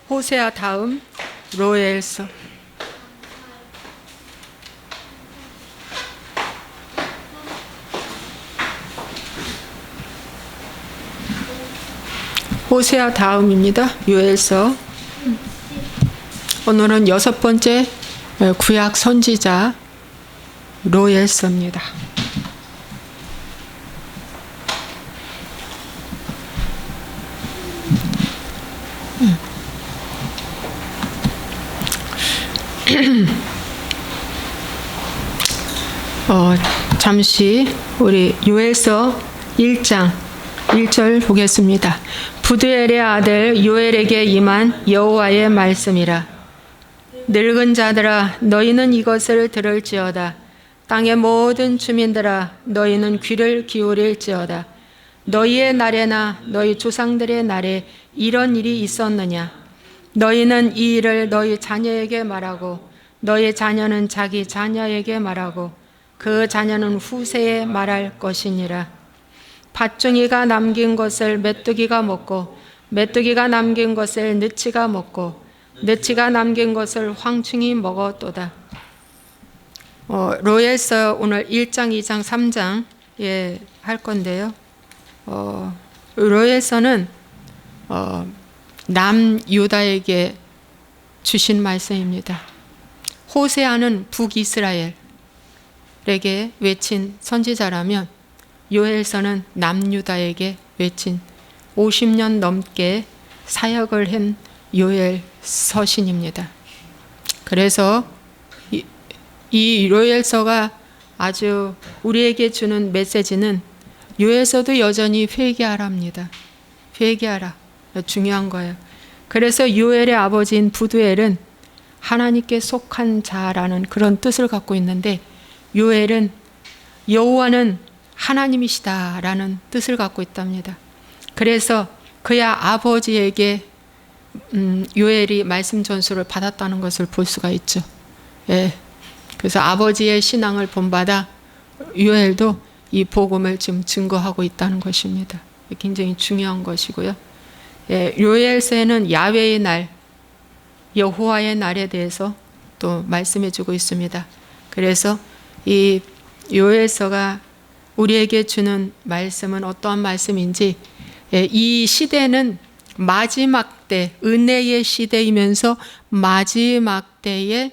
호세아 다음 로엘서. 호세아 다음입니다. 요엘서. 오늘은 6번째 구약 선지자 로엘서입니다. 잠시 우리 요엘서 1장 1절 보겠습니다. 부드엘의 아들 요엘에게 임한 여호와의 말씀이라. 늙은 자들아, 너희는 이것을 들을지어다. 땅의 모든 주민들아, 너희는 귀를 기울일지어다. 너희의 날에나 너희 조상들의 날에 이런 일이 있었느냐? 너희는 이 일을 너희 자녀에게 말하고 너희 자녀는 자기 자녀에게 말하고 그 자녀는 후세에 말할 것이니라. 밭종이가 남긴 것을 메뚜기가 먹고 메뚜기가 남긴 것을 느치가 먹고 느치가 남긴 것을 황충이 먹었도다. 로엘서 오늘 1장, 2장, 3장 할 건데요. 로엘서는 남유다에게 주신 말씀입니다. 호세아는 북이스라엘에게 외친 선지자라면 요엘서는 남유다에게 외친 50년 넘게 사역을 한 요엘 서신입니다. 그래서 이 요엘서가 아주 우리에게 주는 메시지는 요엘서도 여전히 회개하랍니다. 회개하라. 중요한 거예요. 그래서 요엘의 아버지인 부두엘은 하나님께 속한 자라는 그런 뜻을 갖고 있는데, 요엘은 여호와는 하나님이시다라는 뜻을 갖고 있답니다. 그래서 그의 아버지에게 요엘이 말씀 전수를 받았다는 것을 볼 수가 있죠. 그래서 아버지의 신앙을 본받아 요엘도 이 복음을 지금 증거하고 있다는 것입니다. 굉장히 중요한 것이고요. 요엘서에는 야훼의 날, 여호와의 날에 대해서 또 말씀해 주고 있습니다. 그래서 이 요엘서가 우리에게 주는 말씀은 어떠한 말씀인지, 이 시대는 마지막 때, 은혜의 시대이면서 마지막 때에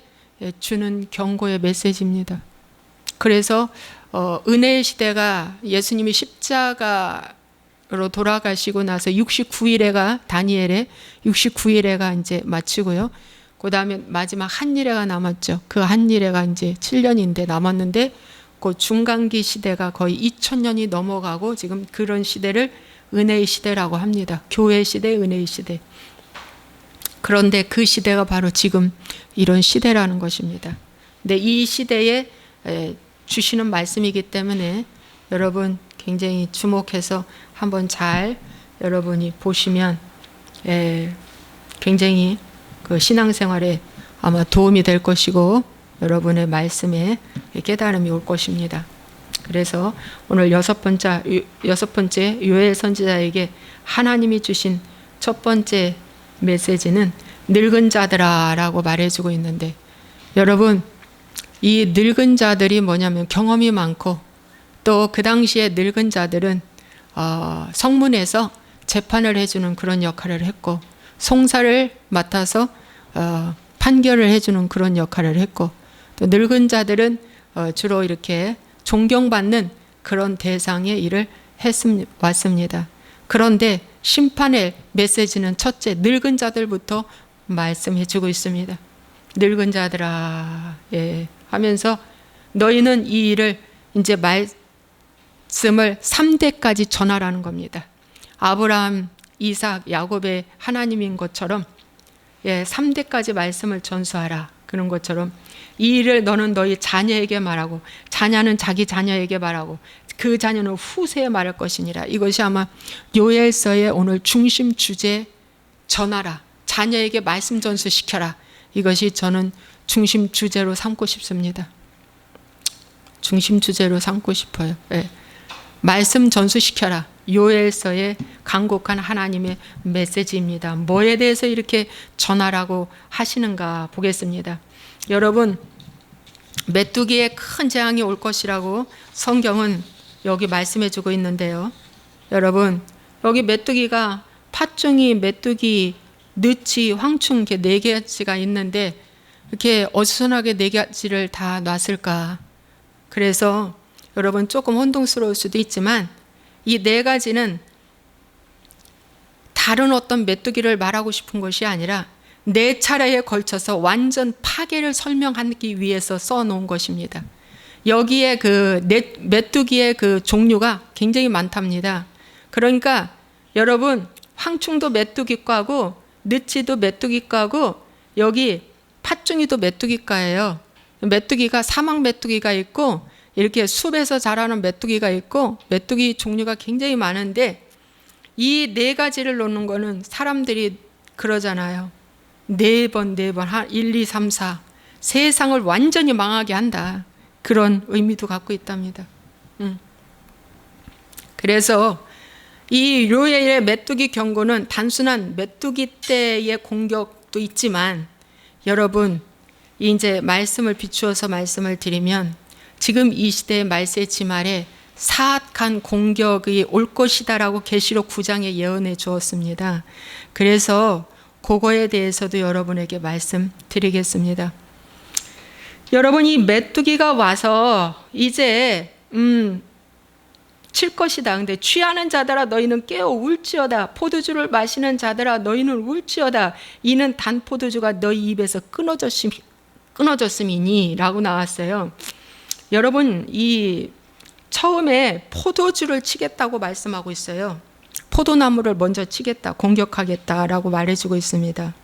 주는 경고의 메시지입니다. 그래서 은혜의 시대가 예수님이 십자가로 돌아가시고 나서 69일에가 다니엘의 69일에가 이제 마치고요. 그 다음에 마지막 한일회가 남았죠. 그 한일회가 이제 7년인데 남았는데, 그 중간기 시대가 거의 2000년이 넘어가고 지금 그런 시대를 은혜의 시대라고 합니다. 교회 시대, 은혜의 시대. 그런데 그 시대가 바로 지금 이런 시대라는 것입니다. 근데 이 시대에 주시는 말씀이기 때문에 여러분 굉장히 주목해서 한번 잘 여러분이 보시면 굉장히 그 신앙생활에 아마 도움이 될 것이고 여러분의 말씀에 깨달음이 올 것입니다. 그래서 오늘 6번째 요엘 선지자에게 하나님이 주신 첫 번째 메시지는 늙은 자들아 라고 말해주고 있는데, 여러분 이 늙은 자들이 뭐냐면 경험이 많고, 또 그 당시에 늙은 자들은 성문에서 재판을 해주는 그런 역할을 했고, 송사를 맡아서 판결을 해주는 그런 역할을 했고, 또 늙은 자들은 주로 이렇게 존경받는 그런 대상의 일을 왔습니다. 그런데 심판의 메시지는 첫째, 늙은 자들부터 말씀해 주고 있습니다. 늙은 자들아 하면서 너희는 이 일을 이제 말씀을 3대까지 전하라는 겁니다. 아브라함, 이삭, 야곱의 하나님인 것처럼 3대까지 말씀을 전수하라. 그런 것처럼 이 일을 너는 너희 자녀에게 말하고, 자녀는 자기 자녀에게 말하고, 그 자녀는 후세에 말할 것이니라. 이것이 아마 요엘서의 오늘 중심 주제, 전하라. 자녀에게 말씀 전수시켜라. 이것이 저는 중심 주제로 삼고 싶습니다. 중심 주제로 삼고 싶어요. 말씀 전수시켜라. 요엘서에 간곡한 하나님의 메시지입니다. 뭐에 대해서 이렇게 전하라고 하시는가 보겠습니다. 여러분, 메뚜기에 큰 재앙이 올 것이라고 성경은 여기 말씀해 주고 있는데요. 여러분, 여기 메뚜기가 팥종이, 메뚜기, 느치, 황충 이렇게 4가지가 있는데 이렇게 어수선하게 4가지를 다 놨을까? 그래서 여러분 조금 혼동스러울 수도 있지만 이 4가지는 다른 어떤 메뚜기를 말하고 싶은 것이 아니라 4차례에 걸쳐서 완전 파괴를 설명하기 위해서 써놓은 것입니다. 여기에 그 메뚜기의 그 종류가 굉장히 많답니다. 그러니까 여러분, 황충도 메뚜기과고 느치도 메뚜기과고 여기 팥종이도 메뚜기과예요. 메뚜기가 사막 메뚜기가 있고 이렇게 숲에서 자라는 메뚜기가 있고 메뚜기 종류가 굉장히 많은데 이 4가지를 놓는 거는 사람들이 그러잖아요. 4번, 1, 2, 3, 4 세상을 완전히 망하게 한다. 그런 의미도 갖고 있답니다. 그래서 이 요엘의 메뚜기 경고는 단순한 메뚜기 떼의 공격도 있지만 여러분, 이제 말씀을 비추어서 말씀을 드리면 지금 이 시대의 말세 지말에 사악한 공격이 올 것이다라고 계시록 9장에 예언해 주었습니다. 그래서 그거에 대해서도 여러분에게 말씀드리겠습니다. 여러분, 이 메뚜기가 와서 이제 칠 것이다. 근데 취하는 자들아 너희는 깨어 울지어다. 포도주를 마시는 자들아 너희는 울지어다. 이는 단 포도주가 너희 입에서 끊어졌음이니 라고 나왔어요. 여러분, 이 처음에 포도주를 치겠다고 말씀하고 있어요. 포도나무를 먼저 치겠다, 공격하겠다라고 말해주고 있습니다.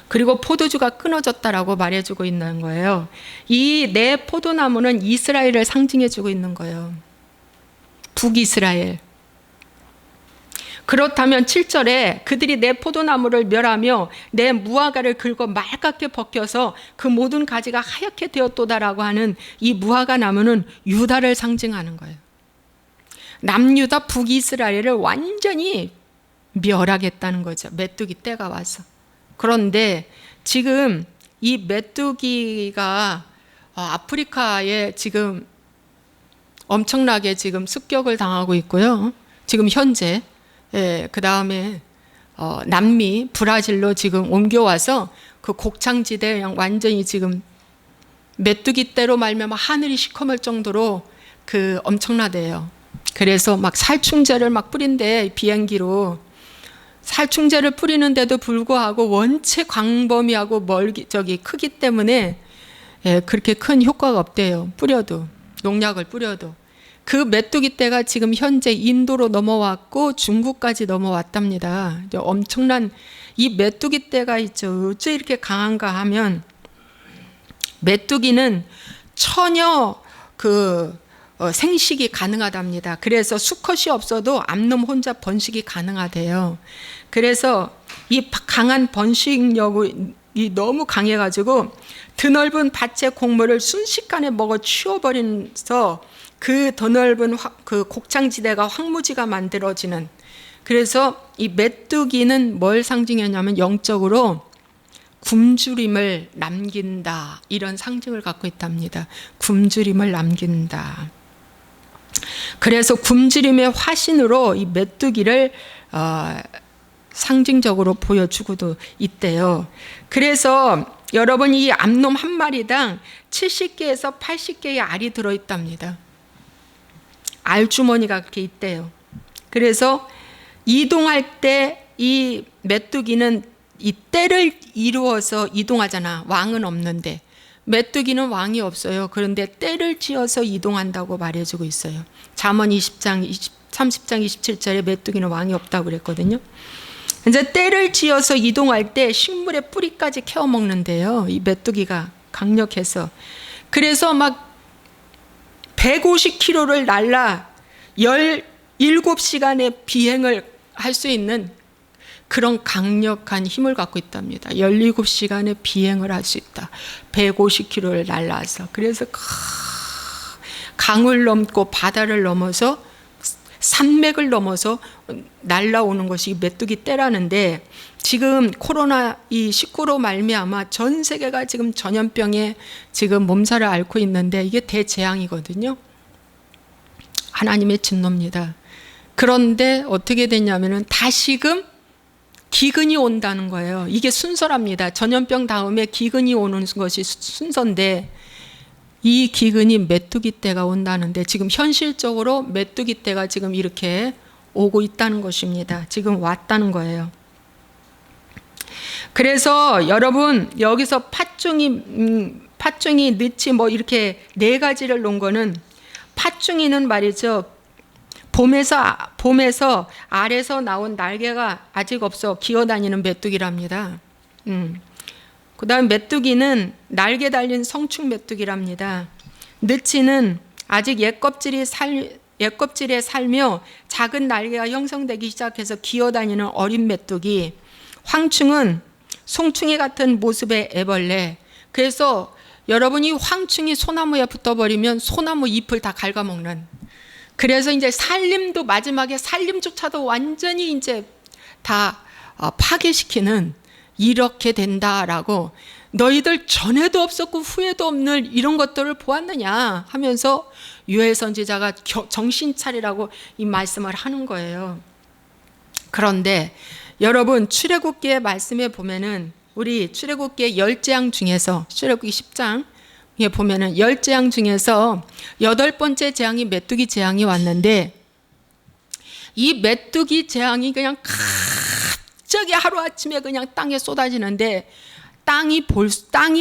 그리고 포도주가 끊어졌다라고 말해주고 있는 거예요. 이 4포도나무는 이스라엘을 상징해주고 있는 거예요. 북이스라엘. 그렇다면 7절에 그들이 내 포도나무를 멸하며 내 무화과를 긁어 맑게 벗겨서 그 모든 가지가 하얗게 되었도다라고 하는 이 무화과 나무는 유다를 상징하는 거예요. 남유다 북이스라엘을 완전히 멸하겠다는 거죠. 메뚜기 때가 와서. 그런데 지금 이 메뚜기가 아프리카에 지금 엄청나게 지금 습격을 당하고 있고요. 지금 현재 그 다음에 남미 브라질로 지금 옮겨와서 그 곡창지대 완전히 지금 메뚜기 떼로 말미암아 하늘이 시커멀 정도로 그 엄청나대요. 그래서 막 살충제를 막 뿌린대. 비행기로 살충제를 뿌리는데도 불구하고 원체 광범위하고 크기 때문에 그렇게 큰 효과가 없대요. 뿌려도, 농약을 뿌려도. 그 메뚜기 떼가 지금 현재 인도로 넘어왔고 중국까지 넘어왔답니다. 엄청난 이 메뚜기 떼가 있죠. 어째 이렇게 강한가 하면 메뚜기는 처녀 생식이 가능하답니다. 그래서 수컷이 없어도 암놈 혼자 번식이 가능하대요. 그래서 이 강한 번식력이 너무 강해가지고 드넓은 밭의 곡물을 순식간에 먹어 치워버리면서 그 드넓은 그 곡창지대가 황무지가 만들어지는. 그래서 이 메뚜기는 뭘 상징하냐면 영적으로 굶주림을 남긴다, 이런 상징을 갖고 있답니다. 굶주림을 남긴다. 그래서 굶주림의 화신으로 이 메뚜기를 상징적으로 보여주고도 있대요. 그래서 여러분, 이 암놈 한 마리당 70개에서 80개의 알이 들어있답니다. 알주머니가 그렇게 있대요. 그래서 이동할 때 이 메뚜기는 이 떼를 이루어서 이동하잖아. 왕은 없는데. 메뚜기는 왕이 없어요. 그런데 떼를 지어서 이동한다고 말해주고 있어요. 잠언 30장 27절에 메뚜기는 왕이 없다고 그랬거든요. 이제 떼를 지어서 이동할 때 식물의 뿌리까지 캐어 먹는데요. 이 메뚜기가 강력해서. 그래서 막 150km를 날라 17시간의 비행을 할 수 있는 그런 강력한 힘을 갖고 있답니다. 17시간의 비행을 할 수 있다. 150km를 날라서. 그래서 강을 넘고 바다를 넘어서 산맥을 넘어서 날라오는 것이 메뚜기 떼라는데, 지금 코로나 이 19로 말미암아 전 세계가 지금 전염병에 지금 몸살을 앓고 있는데, 이게 대재앙이거든요. 하나님의 진노입니다. 그런데 어떻게 됐냐면은 다시금 기근이 온다는 거예요. 이게 순서랍니다. 전염병 다음에 기근이 오는 것이 순서인데, 이 기근이 메뚜기 떼가 온다는데, 지금 현실적으로 메뚜기 떼가 지금 이렇게 오고 있다는 것입니다. 지금 왔다는 거예요. 그래서 여러분, 여기서 팥중이, 느치 뭐 이렇게 네 가지를 놓은 거는, 팥중이는 말이죠, 봄에서 알에서 나온 날개가 아직 없어 기어다니는 메뚜기랍니다. 그 다음 메뚜기는 날개 달린 성충 메뚜기랍니다. 느치는 아직 옛껍질에 살며 작은 날개가 형성되기 시작해서 기어다니는 어린 메뚜기. 황충은 송충이 같은 모습의 애벌레. 그래서 여러분이 황충이 소나무에 붙어버리면 소나무 잎을 다 갉아먹는, 그래서 이제 살림도 마지막에 살림조차도 완전히 이제 다 파괴시키는, 이렇게 된다라고, 너희들 전에도 없었고 후에도 없는 이런 것들을 보았느냐 하면서 요엘 선지자가 정신 차리라고 이 말씀을 하는 거예요. 그런데 여러분, 출애굽기의 말씀에 보면은, 우리 출애굽기의 10재앙 중에서, 출애굽기 10장에 보면은 10재앙 중에서 8번째 재앙이 메뚜기 재앙이 왔는데, 이 메뚜기 재앙이 그냥 갑자기 하루아침에 그냥 땅에 쏟아지는데, 땅이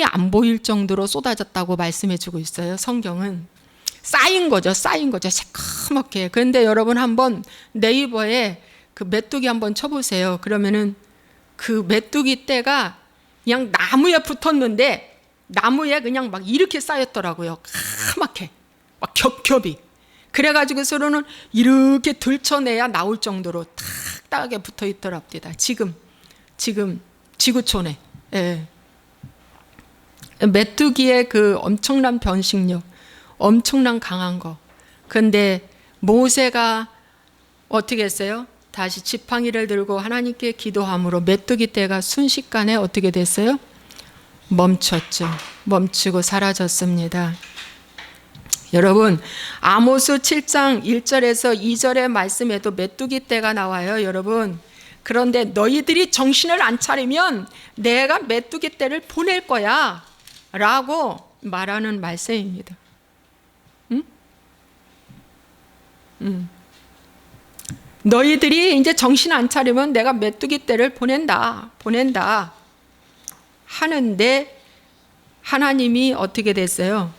안 보일 정도로 쏟아졌다고 말씀해 주고 있어요. 성경은 쌓인 거죠. 새까맣게. 그런데 여러분, 한번 네이버에 그 메뚜기 한번 쳐보세요. 그러면은 그 메뚜기 떼가 그냥 나무에 붙었는데, 나무에 그냥 막 이렇게 쌓였더라고요. 까맣게 막 겹겹이. 그래가지고 서로는 이렇게 들쳐내야 나올 정도로 딱딱하게 붙어 있더랍니다. 지금 지구촌에. 예. 메뚜기의 그 엄청난 변식력, 엄청난 강한 거. 근데 모세가 어떻게 했어요? 다시 지팡이를 들고 하나님께 기도함으로 메뚜기 떼가 순식간에 어떻게 됐어요? 멈췄죠. 멈추고 사라졌습니다. 여러분, 아모스 7장 1절에서 2절의 말씀에도 메뚜기 떼가 나와요. 여러분, 그런데 너희들이 정신을 안 차리면 내가 메뚜기 떼를 보낼 거야 라고 말하는 말씀입니다. 너희들이 이제 정신 안 차리면 내가 메뚜기 떼를 보낸다 하는데, 하나님이 어떻게 됐어요?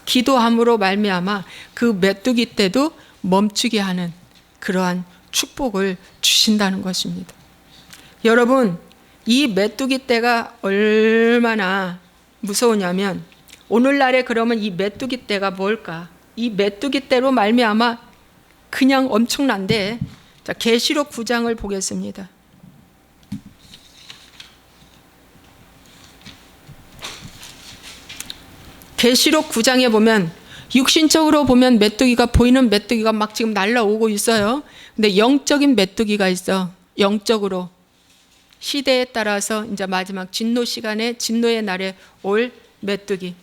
기도함으로 말미암아 그 메뚜기 떼도 멈추게 하는 그러한 축복을 주신다는 것입니다. 여러분, 이 메뚜기 떼가 얼마나 무서우냐면, 오늘날에 그러면 이 메뚜기 떼가 뭘까? 이 메뚜기 떼로 말미암아 그냥 엄청난데, 자, 계시록 9장을 보겠습니다. 계시록 9장에 보면, 육신적으로 보면 메뚜기가, 보이는 메뚜기가 막 지금 날라오고 있어요. 근데 영적인 메뚜기가 있어. 영적으로 시대에 따라서 이제 마지막 진노 시간에, 진노의 날에 올 메뚜기.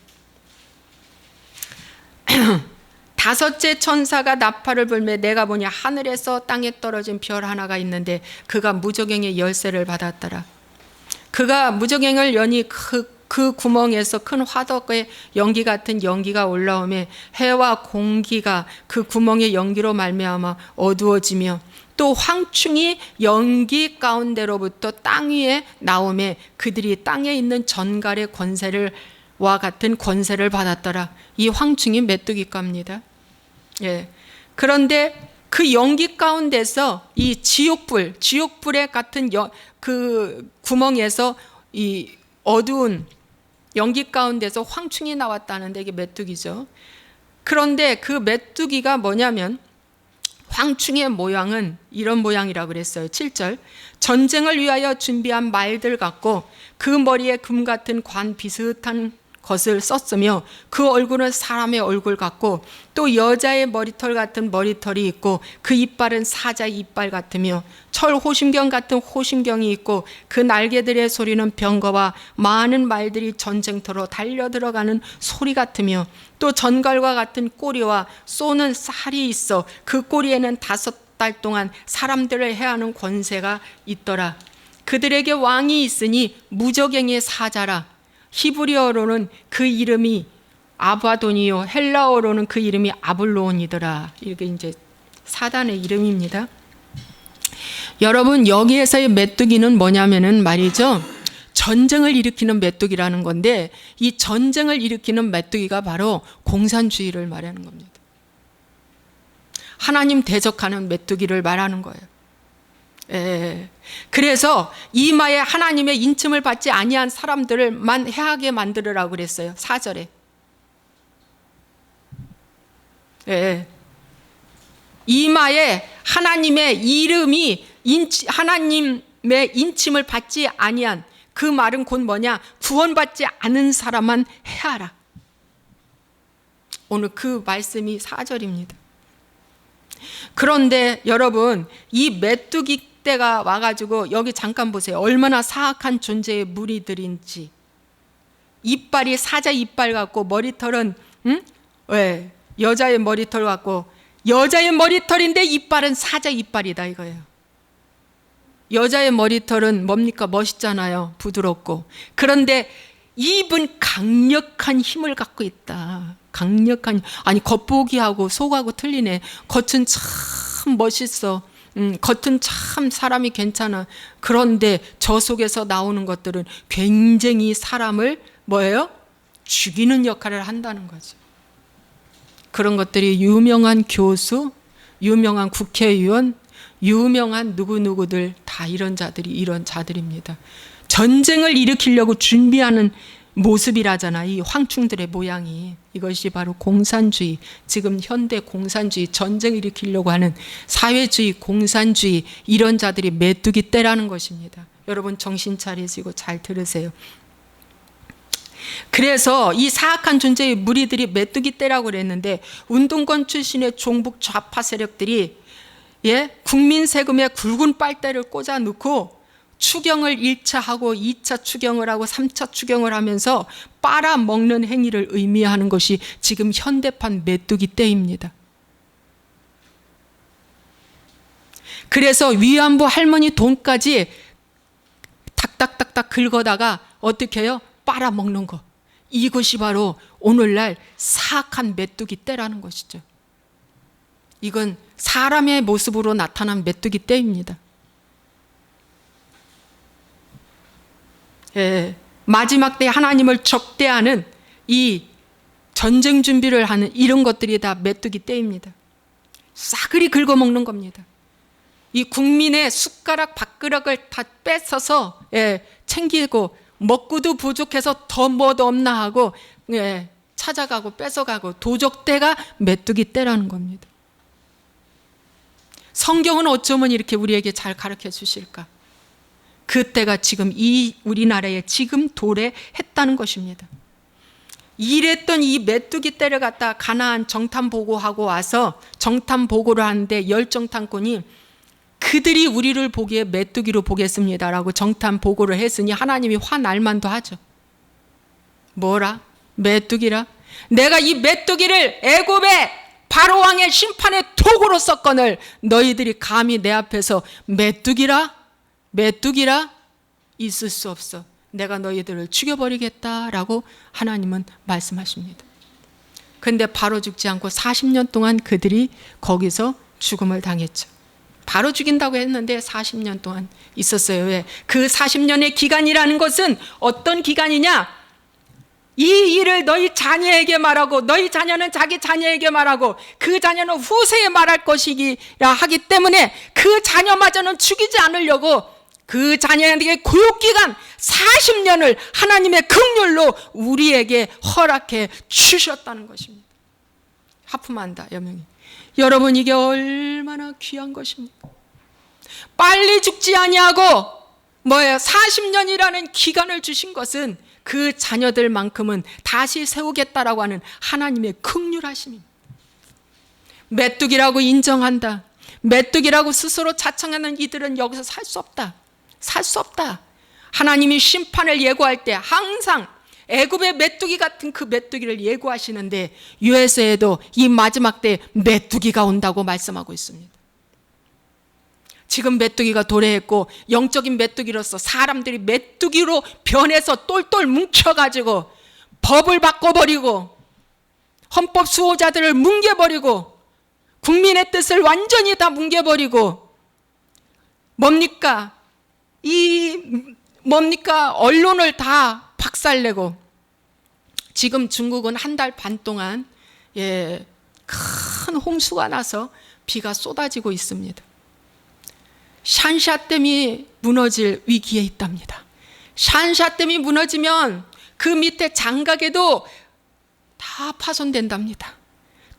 다섯째 천사가 나팔을 불매 내가 보니 하늘에서 땅에 떨어진 별 하나가 있는데 그가 무저갱의 열쇠를 받았더라. 그가 무저갱을 여니 그 구멍에서 큰 화덕의 연기 같은 연기가 올라오며 해와 공기가 그 구멍의 연기로 말미암아 어두워지며, 또 황충이 연기 가운데로부터 땅 위에 나오며 그들이 땅에 있는 전갈의 권세와 같은 권세를 받았더라. 이 황충이 메뚜기과입니다. 예. 그런데 그 연기 가운데서 이 지옥불에 같은 그 구멍에서 이 어두운 연기 가운데서 황충이 나왔다는데, 이게 메뚜기죠. 그런데 그 메뚜기가 뭐냐면, 황충의 모양은 이런 모양이라고 그랬어요. 7절. 전쟁을 위하여 준비한 말들 같고 그 머리에 금 같은 관 비슷한 것을 썼으며 그 얼굴은 사람의 얼굴 같고 또 여자의 머리털 같은 머리털이 있고 그 이빨은 사자의 이빨 같으며 철 호심경 같은 호심경이 있고 그 날개들의 소리는 병거와 많은 말들이 전쟁터로 달려 들어가는 소리 같으며 또 전갈과 같은 꼬리와 쏘는 살이 있어 그 꼬리에는 5달 동안 사람들을 해하는 권세가 있더라. 그들에게 왕이 있으니 무저갱의 사자라. 히브리어로는 그 이름이 아바돈이요 헬라어로는 그 이름이 아블론이더라. 이게 이제 사단의 이름입니다. 여러분, 여기에서의 메뚜기는 뭐냐면은 말이죠, 전쟁을 일으키는 메뚜기라는 건데, 이 전쟁을 일으키는 메뚜기가 바로 공산주의를 말하는 겁니다. 하나님 대적하는 메뚜기를 말하는 거예요. 그래서 이마에 하나님의 인침을 받지 아니한 사람들을만 해하게 만들으라고 그랬어요. 4절에. 이마에 하나님의 이름이 하나님의 인침을 받지 아니한, 그 말은 곧 뭐냐? 구원받지 않은 사람만 해하라. 오늘 그 말씀이 4절입니다. 그런데 여러분, 이 메뚜기 때가 와가지고 여기 잠깐 보세요. 얼마나 사악한 존재의 무리들인지. 이빨이 사자 이빨 같고 머리털은 여자의 머리털 같고, 여자의 머리털인데 이빨은 사자 이빨이다 이거예요. 여자의 머리털은 뭡니까? 멋있잖아요. 부드럽고. 그런데 입은 강력한 힘을 갖고 있다. 강력한, 아니 겉보기하고 속하고 틀리네. 겉은 참 멋있어. 겉은 참 사람이 괜찮아. 그런데 저 속에서 나오는 것들은 굉장히 사람을 뭐예요? 죽이는 역할을 한다는 거죠. 그런 것들이 유명한 교수, 유명한 국회의원, 유명한 누구누구들 다 이런 자들입니다. 전쟁을 일으키려고 준비하는 모습이라잖아. 이 황충들의 모양이. 이것이 바로 공산주의, 지금 현대 공산주의, 전쟁을 일으키려고 하는 사회주의, 공산주의, 이런 자들이 메뚜기 떼라는 것입니다. 여러분 정신 차리시고 잘 들으세요. 그래서 이 사악한 존재의 무리들이 메뚜기 떼라고 그랬는데, 운동권 출신의 종북 좌파 세력들이 국민 세금에 굵은 빨대를 꽂아 넣고 추경을 1차 하고 2차 추경을 하고 3차 추경을 하면서 빨아먹는 행위를 의미하는 것이 지금 현대판 메뚜기 떼입니다. 그래서 위안부 할머니 돈까지 닥닥닥닥 긁어다가 어떻게 해요? 빨아먹는 거. 이것이 바로 오늘날 사악한 메뚜기 떼라는 것이죠. 이건 사람의 모습으로 나타난 메뚜기 떼입니다. 마지막 때 하나님을 적대하는, 이 전쟁 준비를 하는 이런 것들이 다 메뚜기 떼입니다. 싸그리 긁어먹는 겁니다. 이 국민의 숟가락 밥그릇을 다 뺏어서 챙기고, 먹고도 부족해서 더 뭐도 없나 하고 찾아가고 뺏어가고, 도적대가 메뚜기 떼라는 겁니다. 성경은 어쩌면 이렇게 우리에게 잘 가르쳐 주실까? 그때가 지금 이 우리나라에 지금 도래했다는 것입니다. 이랬던 이 메뚜기 떼를 갖다 가나안 정탐 보고하고 와서 정탐 보고를 하는데, 열정탐꾼이 그들이 우리를 보기에 메뚜기로 보겠습니다라고 정탐 보고를 했으니 하나님이 화날 만도 하죠. 뭐라? 메뚜기라? 내가 이 메뚜기를 애굽의 바로 왕의 심판의 도구로 썼거늘 너희들이 감히 내 앞에서 메뚜기라? 메뚜기라? 있을 수 없어. 내가 너희들을 죽여버리겠다라고 하나님은 말씀하십니다. 그런데 바로 죽지 않고 40년 동안 그들이 거기서 죽음을 당했죠. 바로 죽인다고 했는데 40년 동안 있었어요. 왜? 그 40년의 기간이라는 것은 어떤 기간이냐? 이 일을 너희 자녀에게 말하고, 너희 자녀는 자기 자녀에게 말하고, 그 자녀는 후세에 말할 것이라 하기 때문에 그 자녀마저는 죽이지 않으려고 그 자녀에게 구육기간 40년을 하나님의 긍휼로 우리에게 허락해 주셨다는 것입니다. 하품한다 여명이. 여러분, 이게 얼마나 귀한 것입니까? 빨리 죽지 아니하고 40년이라는 기간을 주신 것은 그 자녀들만큼은 다시 세우겠다라고 하는 하나님의 긍휼하심입니다. 메뚜기라고 인정한다, 메뚜기라고 스스로 자청하는 이들은 여기서 살 수 없다. 살 수 없다. 하나님이 심판을 예고할 때 항상 애굽의 메뚜기 같은 그 메뚜기를 예고하시는데 유에서에도 이 마지막 때 메뚜기가 온다고 말씀하고 있습니다. 지금 메뚜기가 도래했고 영적인 메뚜기로서 사람들이 메뚜기로 변해서 똘똘 뭉쳐가지고 법을 바꿔버리고 헌법 수호자들을 뭉개버리고 국민의 뜻을 완전히 다 뭉개버리고 뭡니까? 언론을 다 박살내고 지금 중국은 한 달 반 동안 큰 홍수가 나서 비가 쏟아지고 있습니다. 샨샤댐이 무너질 위기에 있답니다. 샨샤댐이 무너지면 그 밑에 장가계도 다 파손된답니다.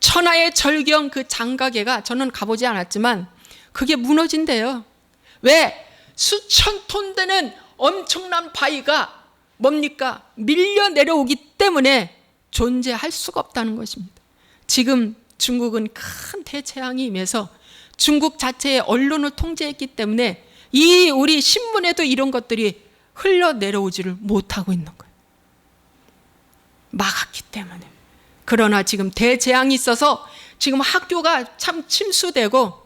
천하의 절경 그 장가계가 저는 가보지 않았지만 그게 무너진대요. 왜? 수천 톤 되는 엄청난 바위가 뭡니까? 밀려 내려오기 때문에 존재할 수가 없다는 것입니다. 지금 중국은 큰 대재앙이 임해서 중국 자체의 언론을 통제했기 때문에 우리 신문에도 이런 것들이 흘러내려오지를 못하고 있는 거예요. 막았기 때문에. 그러나 지금 대재앙이 있어서 지금 학교가 참 침수되고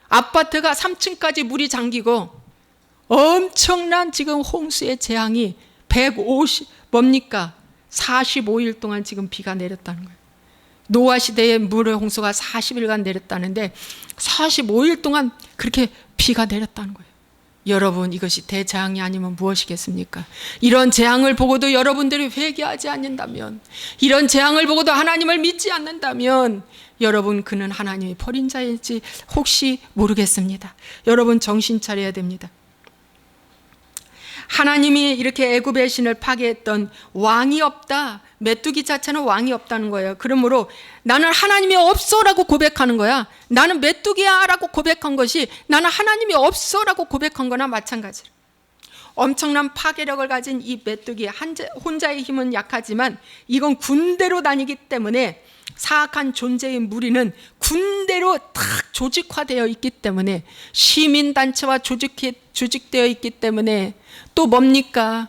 아파트가 3층까지 물이 잠기고 엄청난 지금 홍수의 재앙이 45일 동안 지금 비가 내렸다는 거예요. 노아 시대에 물의 홍수가 40일간 내렸다는데 45일 동안 그렇게 비가 내렸다는 거예요. 여러분, 이것이 대재앙이 아니면 무엇이겠습니까? 이런 재앙을 보고도 여러분들이 회개하지 않는다면, 이런 재앙을 보고도 하나님을 믿지 않는다면 여러분, 그는 하나님이 버린 자일지 혹시 모르겠습니다. 여러분, 정신 차려야 됩니다. 하나님이 이렇게 애굽의 신을 파괴했던 왕이 없다. 메뚜기 자체는 왕이 없다는 거예요. 그러므로 나는 하나님이 없어라고 고백하는 거야. 나는 메뚜기야 라고 고백한 것이 나는 하나님이 없어라고 고백한 거나 마찬가지로 엄청난 파괴력을 가진 이 메뚜기 혼자의 힘은 약하지만 이건 군대로 다니기 때문에 사악한 존재의 무리는 군대로 딱 조직화되어 있기 때문에 시민단체와 조직되어 있기 때문에 또 뭡니까?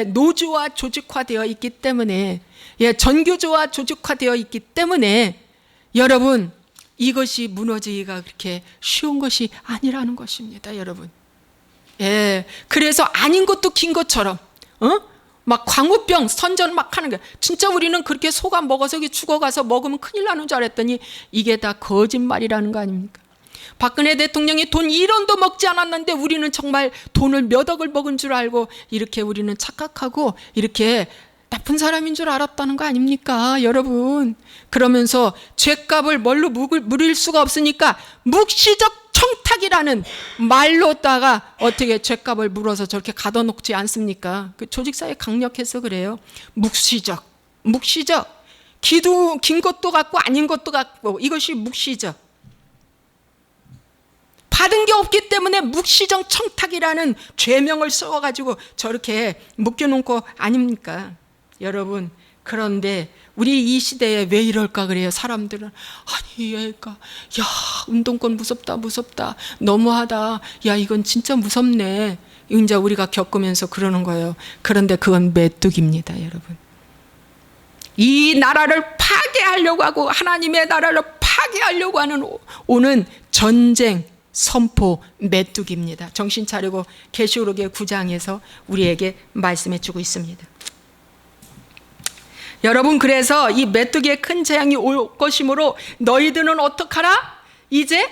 노조와 조직화되어 있기 때문에 전교조와 조직화되어 있기 때문에 여러분, 이것이 무너지기가 그렇게 쉬운 것이 아니라는 것입니다. 여러분. 그래서 아닌 것도 긴 것처럼 막 광우병 선전 막 하는 거야. 진짜 우리는 그렇게 속아 먹어서 죽어가서 먹으면 큰일 나는 줄 알았더니 이게 다 거짓말이라는 거 아닙니까? 박근혜 대통령이 돈 1원도 먹지 않았는데 우리는 정말 돈을 몇 억을 먹은 줄 알고 이렇게 우리는 착각하고 이렇게 나쁜 사람인 줄 알았다는 거 아닙니까? 여러분. 그러면서 죄값을 뭘로 물을 수가 없으니까 묵시적 청탁이라는 말로다가 어떻게 죄값을 물어서 저렇게 가둬놓지 않습니까? 그 조직사회 강력해서 그래요. 묵시적. 긴 것도 같고 아닌 것도 같고 이것이 묵시적. 받은 게 없기 때문에 묵시적 청탁이라는 죄명을 써가지고 저렇게 묶여놓고 아닙니까? 여러분, 그런데 우리 이 시대에 왜 이럴까 그래요? 사람들은 야, 운동권 무섭다 너무하다, 야, 이건 진짜 무섭네, 이제 우리가 겪으면서 그러는 거예요. 그런데 그건 메뚜기입니다. 여러분, 이 나라를 파괴하려고 하고 하나님의 나라를 파괴하려고 하는 오는 전쟁 선포 메뚜기입니다. 정신 차리고 계시록의 9장에서 우리에게 말씀해 주고 있습니다. 여러분, 그래서 이 메뚜기의 큰 재앙이 올 것이므로 너희들은 어떡하라? 이제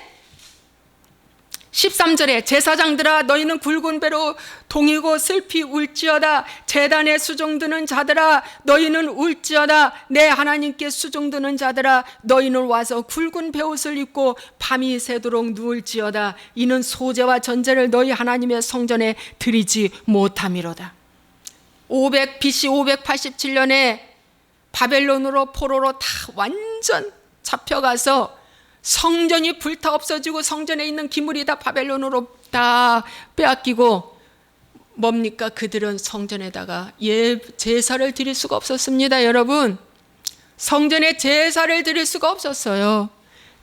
13절에 제사장들아, 너희는 굵은 배로 동이고 슬피 울지어다. 제단에 수종드는 자들아, 너희는 울지어다. 내 하나님께 수종드는 자들아, 너희는 와서 굵은 베옷을 입고 밤이 새도록 누울지어다. 이는 소제와 전제를 너희 하나님의 성전에 드리지 못함이로다. BC 587년에 바벨론으로 포로로 다 완전 잡혀가서 성전이 불타 없어지고 성전에 있는 기물이 다 바벨론으로 다 빼앗기고 뭡니까? 그들은 성전에다가 제사를 드릴 수가 없었습니다. 여러분, 성전에 제사를 드릴 수가 없었어요.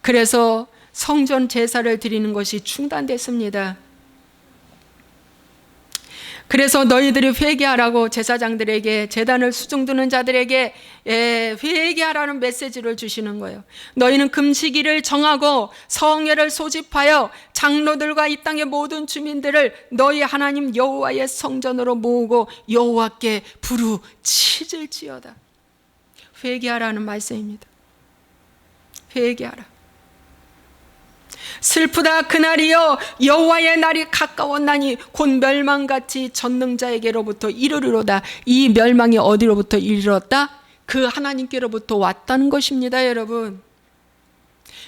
그래서 성전 제사를 드리는 것이 중단됐습니다. 그래서 너희들이 회개하라고 제사장들에게, 제단을 수중드는 자들에게 회개하라는 메시지를 주시는 거예요. 너희는 금식일을 정하고 성회를 소집하여 장로들과 이 땅의 모든 주민들을 너희 하나님 여호와의 성전으로 모으고 여호와께 부르짖을지어다. 회개하라는 말씀입니다. 회개하라. 슬프다 그날이여, 여호와의 날이 가까웠나니 곧 멸망같이 전능자에게로부터 이르리로다. 이 멸망이 어디로부터 이르렀다? 그 하나님께로부터 왔다는 것입니다. 여러분,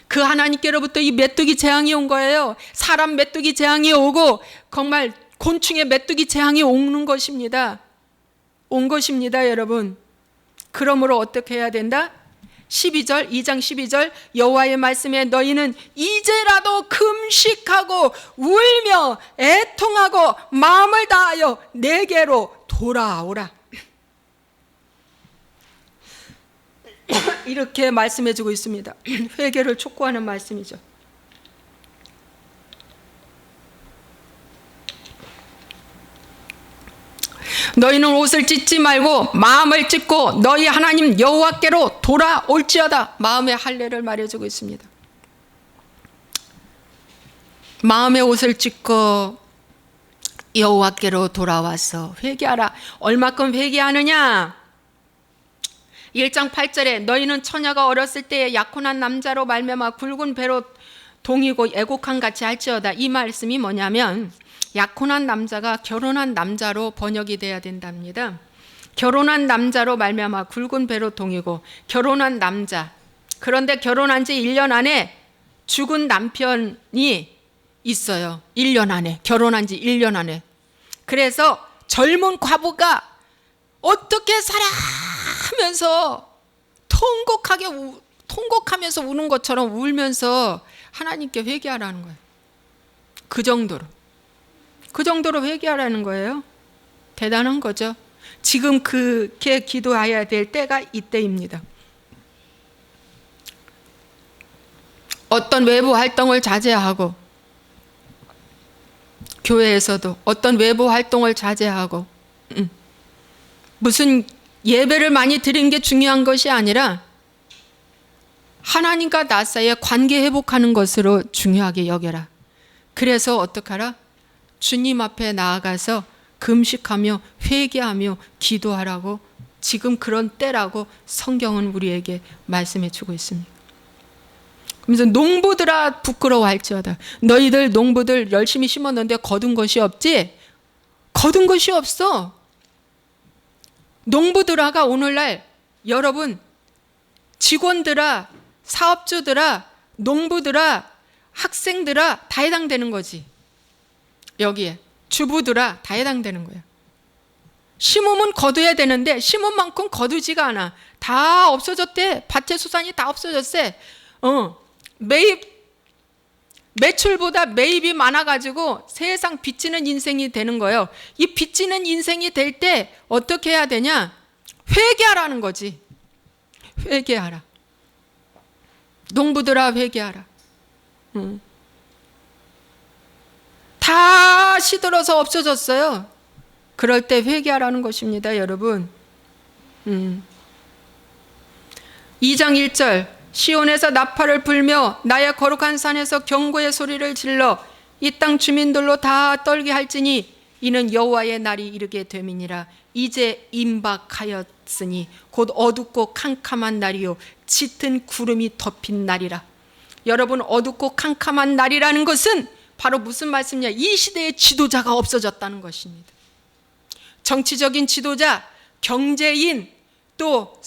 그 하나님께로부터 이 메뚜기 재앙이 온 거예요. 사람 메뚜기 재앙이 오고 정말 곤충의 메뚜기 재앙이 오는 것입니다. 온 것입니다. 여러분, 그러므로 어떻게 해야 된다? 12절, 2장 12절, 여호와의 말씀에 너희는 이제라도 금식하고 울며 애통하고 마음을 다하여 내게로 돌아오라. 이렇게 말씀해 주고 있습니다. 회개를 촉구하는 말씀이죠. 너희는 옷을 찢지 말고 마음을 찢고 너희 하나님 여호와께로 돌아올지어다. 마음의 할례를 말해주고 있습니다. 마음의 옷을 찢고 여호와께로 돌아와서 회개하라. 얼마큼 회개하느냐? 1장 8절에 너희는 처녀가 어렸을 때에 약혼한 남자로 말미암아 굵은 배로 동이고 애곡한 같이 할지어다. 이 말씀이 뭐냐면 약혼한 남자가 결혼한 남자로 번역이 돼야 된답니다. 결혼한 남자로 말미암아 굵은 배로 동이고, 결혼한 남자. 그런데 결혼한 지 1년 안에 죽은 남편이 있어요. 1년 안에, 결혼한 지 1년 안에. 그래서 젊은 과부가 어떻게 살아 하면서 통곡하면서 우는 것처럼 울면서 하나님께 회개하라는 거예요. 그 정도로 회개하라는 거예요. 대단한 거죠. 지금 그렇게 기도해야 될 때가 이때입니다. 어떤 외부 활동을 자제하고, 교회에서도 어떤 외부 활동을 자제하고, 무슨 예배를 많이 드리는 게 중요한 것이 아니라 하나님과 나 사이에 관계 회복하는 것으로 중요하게 여겨라. 그래서 어떡하라? 주님 앞에 나아가서 금식하며 회개하며 기도하라고, 지금 그런 때라고 성경은 우리에게 말씀해 주고 있습니다. 그래서 농부들아 부끄러워할지어다. 너희들 농부들 열심히 심었는데 거둔 것이 없지? 거둔 것이 없어. 농부들아가 오늘날 여러분, 직원들아, 사업주들아, 농부들아, 학생들아 다 해당되는 거지. 여기에 주부들아 다 해당되는 거야. 심으면 거둬야 되는데 심은 만큼 거두지가 않아. 다 없어졌대. 밭의 수산이 다 없어졌대. 매출보다 매입이 많아가지고 세상 빚지는 인생이 되는 거예요. 이 빚지는 인생이 될 때 어떻게 해야 되냐? 회개하라는 거지. 회개하라. 농부들아 회개하라. 다 시들어서 없어졌어요. 그럴 때 회개하라는 것입니다, 여러분. 2장 1절, 시온에서 나팔을 불며 나의 거룩한 산에서 경고의 소리를 질러 이 땅 주민들로 다 떨게 할지니 이는 여호와의 날이 이르게 됨이니라. 이제 임박하였으니 곧 어둡고 캄캄한 날이요 짙은 구름이 덮인 날이라. 여러분, 어둡고 캄캄한 날이라는 것은 바로 무슨 말씀이냐? 이 시대의 지도자가 없어졌다는 것입니다. 정치적인 지도자, 경제인, 또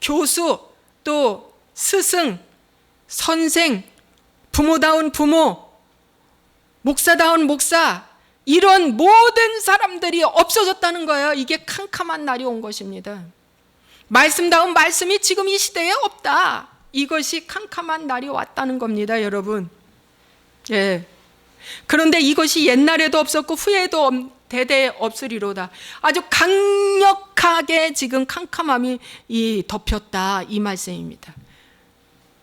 교수, 또 스승, 선생, 부모다운 부모, 목사다운 목사, 이런 모든 사람들이 없어졌다는 거예요. 이게 캄캄한 날이 온 것입니다. 말씀다운 말씀이 지금 이 시대에 없다. 이것이 캄캄한 날이 왔다는 겁니다, 여러분. 예. 그런데 이것이 옛날에도 없었고 후에도 대대 없으리로다. 아주 강력하게 지금 캄캄함이 덮였다, 이 말씀입니다.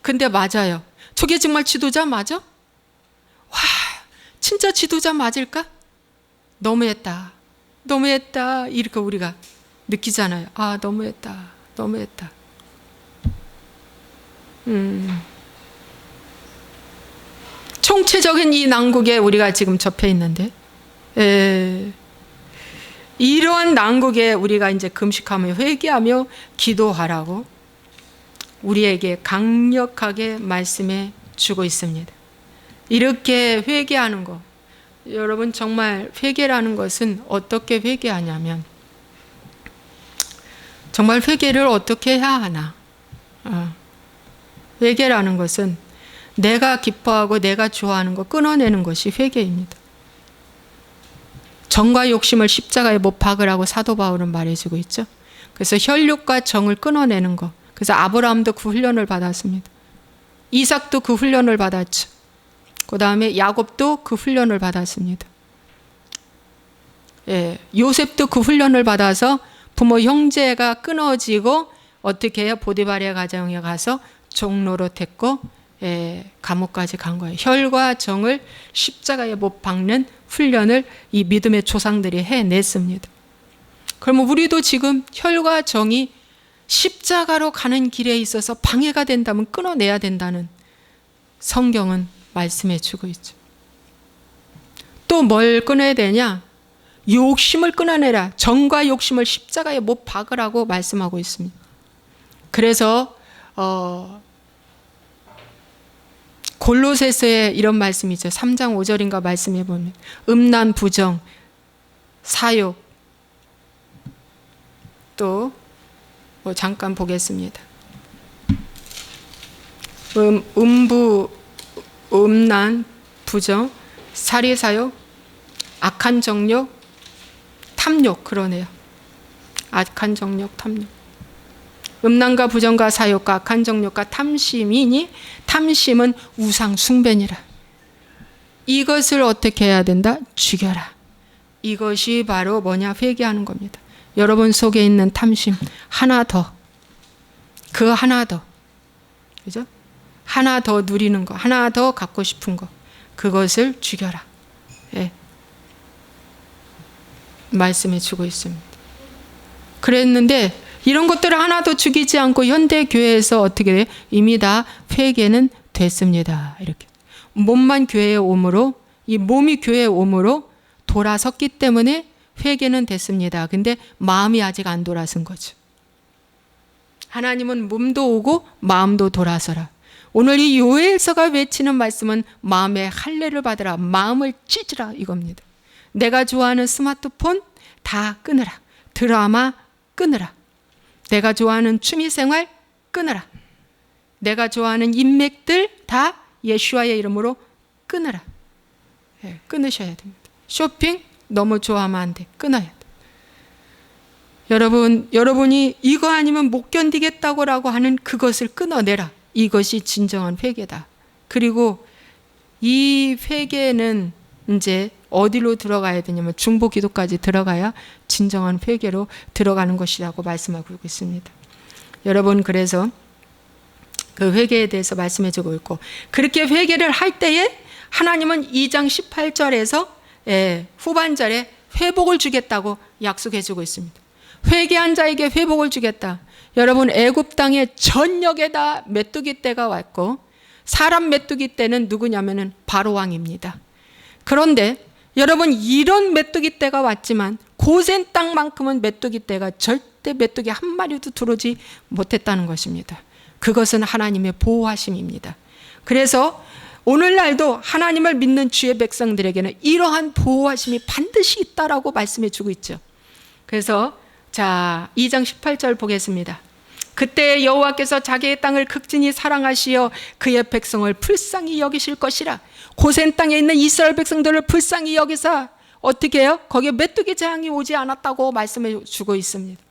근데 맞아요. 저게 정말 지도자 맞아? 와, 진짜 지도자 맞을까? 너무했다, 너무했다, 이렇게 우리가 느끼잖아요. 아, 너무했다, 너무했다. 총체적인 이 난국에 우리가 지금 접해 있는데, 이러한 난국에 우리가 이제 금식하며 회개하며 기도하라고 우리에게 강력하게 말씀해 주고 있습니다. 이렇게 회개하는 거, 여러분 정말 회개라는 것은 어떻게 회개하냐면, 정말 회개를 어떻게 해야 하나? 회개라는 것은 내가 기뻐하고 내가 좋아하는 거 끊어내는 것이 회개입니다. 정과 욕심을 십자가에 못 박으라고 사도 바울은 말해주고 있죠. 그래서 혈육과 정을 끊어내는 거. 그래서 아브라함도 그 훈련을 받았습니다. 이삭도 그 훈련을 받았죠. 그 다음에 야곱도 그 훈련을 받았습니다. 요셉도 그 훈련을 받아서 부모 형제가 끊어지고 어떻게 해요? 보디발의 가정에 가서 종로로 됐고 감옥까지 간 거예요. 혈과 정을 십자가에 못 박는 훈련을 이 믿음의 조상들이 해냈습니다. 그러면 우리도 지금 혈과 정이 십자가로 가는 길에 있어서 방해가 된다면 끊어내야 된다는 성경은 말씀해 주고 있죠. 또 뭘 끊어야 되냐? 욕심을 끊어내라. 정과 욕심을 십자가에 못 박으라고 말씀하고 있습니다. 그래서 골로새서에 이런 말씀이 있죠. 3장 5절인가 말씀해 보면 음란, 부정, 사욕, 또 잠깐 보겠습니다. 음부, 음란, 부정, 살이, 사욕, 악한 정욕, 탐욕, 그러네요. 악한 정욕, 탐욕. 음란과 부정과 사욕과 악한 정욕과 탐심이니 탐심은 우상 숭배니라. 이것을 어떻게 해야 된다? 죽여라. 이것이 바로 뭐냐? 회개하는 겁니다. 여러분 속에 있는 탐심 하나 더, 그 하나 더, 그죠? 하나 더 누리는 거, 하나 더 갖고 싶은 거, 그것을 죽여라. 말씀해 주고 있습니다. 그랬는데 이런 것들을 하나도 죽이지 않고 현대 교회에서 어떻게 돼? 이미 다 회개는 됐습니다. 이렇게 몸만 교회에 오므로, 이 몸이 교회에 오므로 돌아섰기 때문에 회개는 됐습니다. 근데 마음이 아직 안 돌아선 거죠. 하나님은 몸도 오고 마음도 돌아서라. 오늘 이 요엘서가 외치는 말씀은 마음의 할례를 받으라, 마음을 찢으라, 이겁니다. 내가 좋아하는 스마트폰 다 끊으라. 드라마 끊으라. 내가 좋아하는 취미생활 끊으라. 내가 좋아하는 인맥들 다 예수와의 이름으로 끊으라. 끊으셔야 됩니다. 쇼핑 너무 좋아하면 안 돼. 끊어야 돼. 여러분이 이거 아니면 못 견디겠다고 하는 그것을 끊어내라. 이것이 진정한 회개다. 그리고 이 회개는 이제 어디로 들어가야 되냐면 중보 기도까지 들어가야 진정한 회개로 들어가는 것이라고 말씀하고 있습니다. 여러분, 그래서 그 회개에 대해서 말씀해 주고 있고, 그렇게 회개를 할 때에 하나님은 2장 18절에서 후반절에 회복을 주겠다고 약속해 주고 있습니다. 회개한 자에게 회복을 주겠다. 여러분, 애굽 땅의 전역에다 메뚜기 떼가 왔고, 사람 메뚜기 떼는 누구냐면은 바로 왕입니다. 그런데 여러분, 이런 메뚜기 떼가 왔지만 고센 땅만큼은 메뚜기 떼가 절대 메뚜기 한 마리도 들어오지 못했다는 것입니다. 그것은 하나님의 보호하심입니다. 그래서 오늘날도 하나님을 믿는 주의 백성들에게는 이러한 보호하심이 반드시 있다라고 말씀해 주고 있죠. 그래서 자, 2장 18절 보겠습니다. 그때 여호와께서 자기의 땅을 극진히 사랑하시어 그의 백성을 불쌍히 여기실 것이라. 고센 땅에 있는 이스라엘 백성들을 불쌍히 여기사 어떻게 해요? 거기에 메뚜기 재앙이 오지 않았다고 말씀해 주고 있습니다.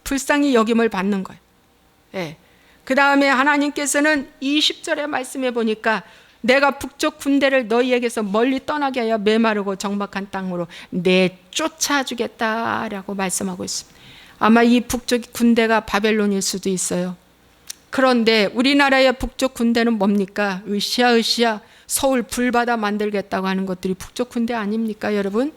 불쌍히 여김을 받는 거예요. 그 다음에 하나님께서는 20절에 말씀해 보니까 내가 북쪽 군대를 너희에게서 멀리 떠나게 하여 메마르고 적막한 땅으로 내쫓아주겠다라고 말씀하고 있습니다. 아마 이 북쪽 군대가 바벨론일 수도 있어요. 그런데 우리나라의 북쪽 군대는 뭡니까? 으쌰으쌰 서울 불바다 만들겠다고 하는 것들이 북쪽 군대 아닙니까, 여러분?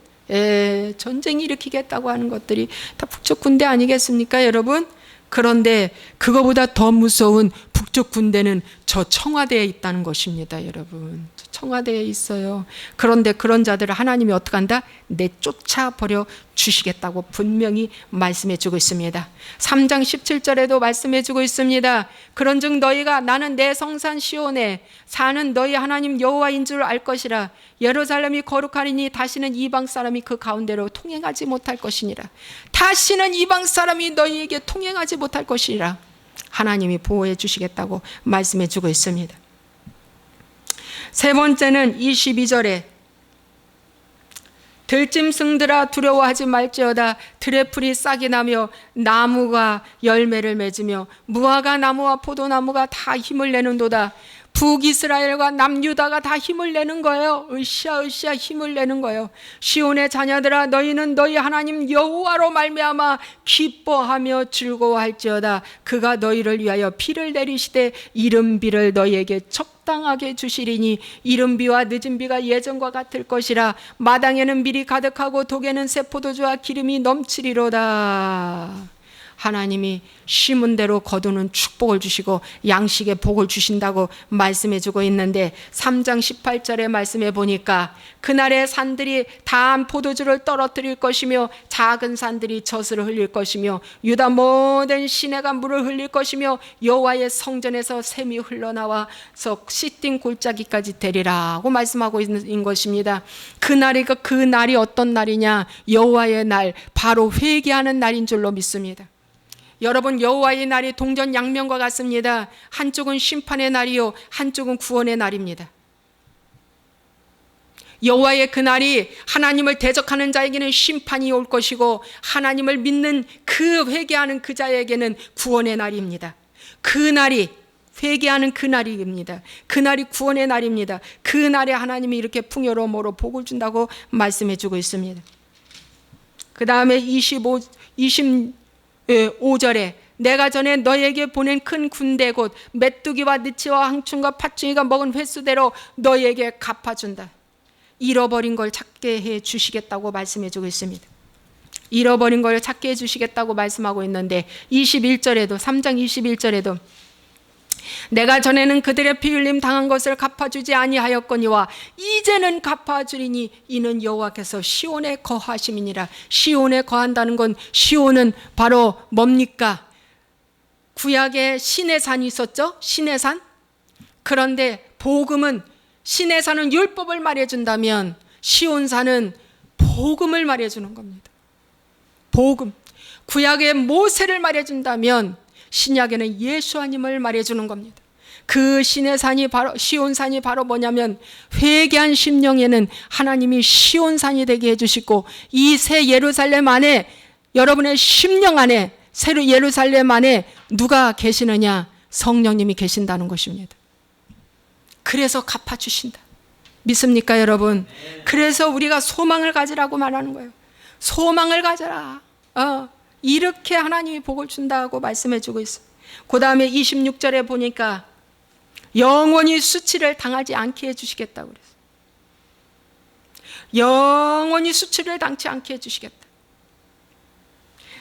전쟁 일으키겠다고 하는 것들이 다 북쪽 군대 아니겠습니까, 여러분? 그런데 그거보다 더 무서운 북쪽 군대는 저 청와대에 있다는 것입니다, 여러분. 저 청와대에 있어요. 그런데 그런 자들을 하나님이 어떻게 한다? 내쫓아 버려 주시겠다고 분명히 말씀해 주고 있습니다. 3장 17절에도 말씀해 주고 있습니다. 그런즉 너희가 나는 내 성산 시온에 사는 너희 하나님 여호와인 줄 알 것이라. 예루살렘이 거룩하리니 다시는 이방 사람이 그 가운데로 통행하지 못할 것이니라. 다시는 이방 사람이 너희에게 통행하지 못할 것이라. 하나님이 보호해 주시겠다고 말씀해 주고 있습니다. 세 번째는 22절에 들짐승들아 두려워하지 말지어다. 들의 풀이 싹이 나며 나무가 열매를 맺으며 무화과 나무와 포도나무가 다 힘을 내는도다. 북이스라엘과 남유다가 다 힘을 내는 거예요. 으쌰으쌰 힘을 내는 거예요. 시온의 자녀들아 너희는 너희 하나님 여호와로 말미암아 기뻐하며 즐거워할지어다. 그가 너희를 위하여 비를 내리시되 이른 비를 너희에게 적당하게 주시리니 이른 비와 늦은 비가 예전과 같을 것이라. 마당에는 밀이 가득하고 독에는 새 포도주와 기름이 넘치리로다. 하나님이 심은 대로 거두는 축복을 주시고 양식의 복을 주신다고 말씀해 주고 있는데 3장 18절에 말씀해 보니까 그날의 산들이 다한 포도주를 떨어뜨릴 것이며 작은 산들이 젖을 흘릴 것이며 유다 모든 시내가 물을 흘릴 것이며 여호와의 성전에서 샘이 흘러나와서 시띵 골짜기까지 되리라고 말씀하고 있는 것입니다. 그 날이 어떤 날이냐? 여호와의 날, 바로 회개하는 날인 줄로 믿습니다. 여러분, 여호와의 날이 동전 양면과 같습니다. 한쪽은 심판의 날이요 한쪽은 구원의 날입니다. 여호와의 그 날이 하나님을 대적하는 자에게는 심판이 올 것이고 하나님을 믿는 그 회개하는 그 자에게는 구원의 날입니다. 그 날이 회개하는 그 날입니다. 그 날이 구원의 날입니다. 그 날에 하나님이 이렇게 풍요로움으로 복을 준다고 말씀해 주고 있습니다. 그 다음에 25절에 내가 전에 너에게 보낸 큰 군대 곧 메뚜기와 느치와 항충과 팥중이가 먹은 횟수대로 너에게 갚아준다. 잃어버린 걸 찾게 해 주시겠다고 말씀해 주고 있습니다. 잃어버린 걸 찾게 해 주시겠다고 말씀하고 있는데 21절에도 3장 21절에도 내가 전에는 그들의 피 흘림 당한 것을 갚아주지 아니하였거니와 이제는 갚아주리니 이는 여호와께서 시온에 거하심이니라. 시온에 거한다는 건 시온은 바로 뭡니까? 구약에 신의 산이 있었죠? 신의 산. 그런데 복음은 신의 산은 율법을 말해준다면 시온산은 복음을 말해주는 겁니다. 복음. 구약에 모세를 말해준다면 신약에는 예수님을 말해주는 겁니다. 그 신의 산이 바로 시온산이 바로 뭐냐면 회개한 심령에는 하나님이 시온산이 되게 해주시고 이 새 예루살렘 안에 여러분의 심령 안에 새로 예루살렘 안에 누가 계시느냐? 성령님이 계신다는 것입니다. 그래서 갚아주신다. 믿습니까 여러분? 그래서 우리가 소망을 가지라고 말하는 거예요. 소망을 가져라. 이렇게 하나님이 복을 준다고 말씀해 주고 있어요. 그 다음에 26절에 보니까 영원히 수치를 당하지 않게 해주시겠다고 그랬어요. 영원히 수치를 당치 않게 해주시겠다.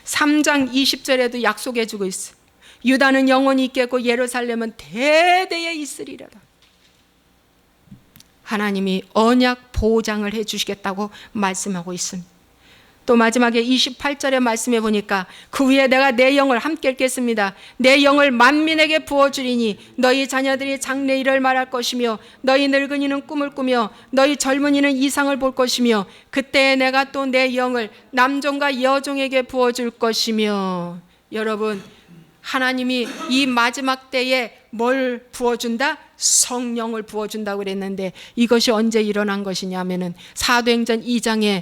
3장 20절에도 약속해 주고 있어요. 유다는 영원히 있겠고 예루살렘은 대대에 있으리라. 하나님이 언약 보장을 해주시겠다고 말씀하고 있습니다. 또 마지막에 28절에 말씀해 보니까 그 위에 내가 내 영을 함께 읽겠습니다. 내 영을 만민에게 부어주리니 너희 자녀들이 장래일을 말할 것이며 너희 늙은이는 꿈을 꾸며 너희 젊은이는 이상을 볼 것이며 그때 내가 또 내 영을 남종과 여종에게 부어줄 것이며. 여러분, 하나님이 이 마지막 때에 뭘 부어준다? 성령을 부어준다고 그랬는데 이것이 언제 일어난 것이냐면은 사도행전 2장에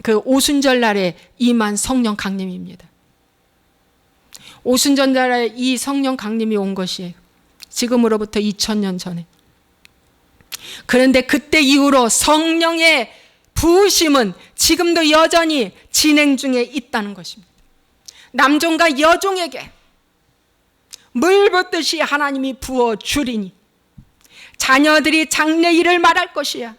그 오순절 날에 임한 성령 강림입니다. 오순절 날에 이 성령 강림이 온 것이에요. 지금으로부터 2000년 전에. 그런데 그때 이후로 성령의 부으심은 지금도 여전히 진행 중에 있다는 것입니다. 남종과 여종에게 물 붓듯이 하나님이 부어주리니 자녀들이 장래 일을 말할 것이야.